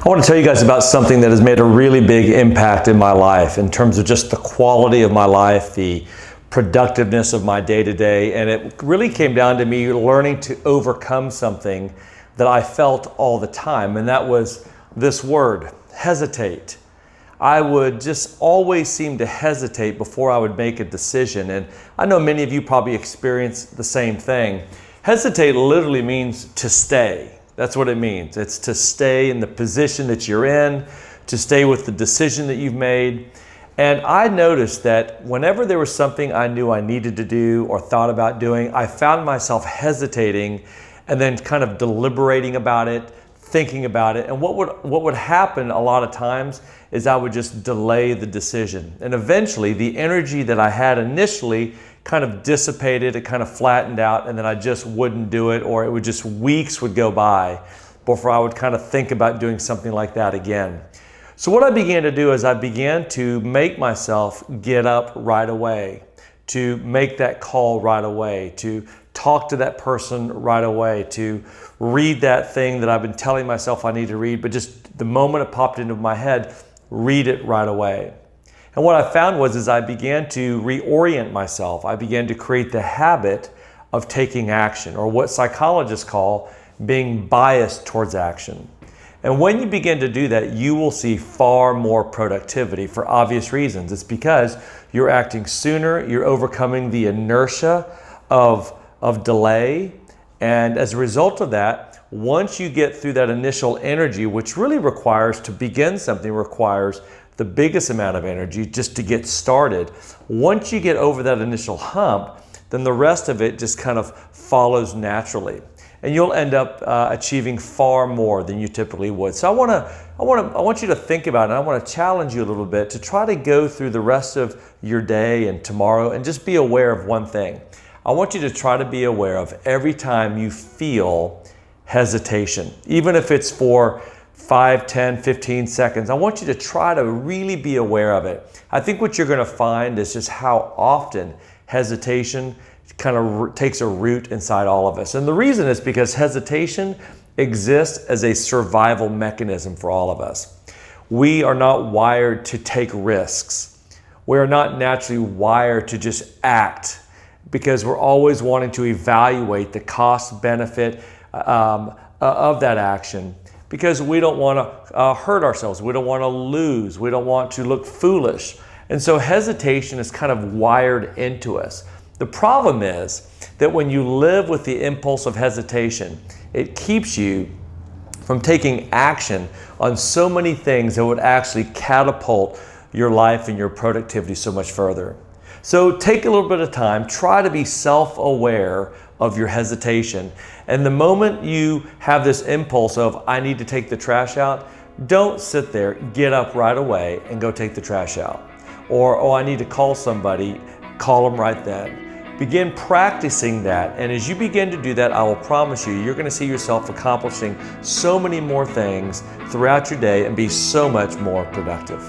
I want to tell you guys about something that has made a really big impact in my life in terms of just the quality of my life, the productiveness of my day-to-day, and it really came down to me learning to overcome something that I felt all the time, and that was this word, hesitate. I would just always seem to hesitate before I would make a decision, and I know many of you probably experience the same thing. Hesitate literally means to stay. That's what it means. It's to stay in the position that you're in, to stay with the decision that you've made. And I noticed that whenever there was something I knew I needed to do or thought about doing, I found myself hesitating and then kind of deliberating about it, thinking about it. And what would happen a lot of times is I would just delay the decision. And eventually the energy that I had initially kind of dissipated, it kind of flattened out, and then I just wouldn't do it, or it would just weeks would go by before I would kind of think about doing something like that again. So what I began to do is I began to make myself get up right away, to make that call right away, to talk to that person right away, to read that thing that I've been telling myself I need to read, but just the moment it popped into my head, read it right away. And what I found was I began to reorient myself. I began to create the habit of taking action, or what psychologists call being biased towards action. And when you begin to do that, you will see far more productivity for obvious reasons. It's because you're acting sooner, you're overcoming the inertia of delay, and as a result of that, once you get through that initial energy, which really requires, to begin something requires the biggest amount of energy just to get started. Once you get over that initial hump, then the rest of it just kind of follows naturally. And you'll end up achieving far more than you typically would. So I want you to think about it. I want to challenge you a little bit to try to go through the rest of your day and tomorrow and just be aware of one thing. I want you to try to be aware of every time you feel hesitation, even if it's for 5, 10, 15 seconds. I want you to try to really be aware of it. I think what you're going to find is just how often hesitation kind of takes a root inside all of us. And the reason is because hesitation exists as a survival mechanism for all of us. We are not wired to take risks. We are not naturally wired to just act, because we're always wanting to evaluate the cost benefit of that action, because we don't want to hurt ourselves. We don't want to lose. We don't want to look foolish. And so hesitation is kind of wired into us. The problem is that when you live with the impulse of hesitation, it keeps you from taking action on so many things that would actually catapult your life and your productivity so much further. So take a little bit of time, try to be self-aware of your hesitation. And the moment you have this impulse of, I need to take the trash out, don't sit there, get up right away and go take the trash out. Or, oh, I need to call somebody, call them right then. Begin practicing that. And as you begin to do that, I will promise you, you're going to see yourself accomplishing so many more things throughout your day and be so much more productive.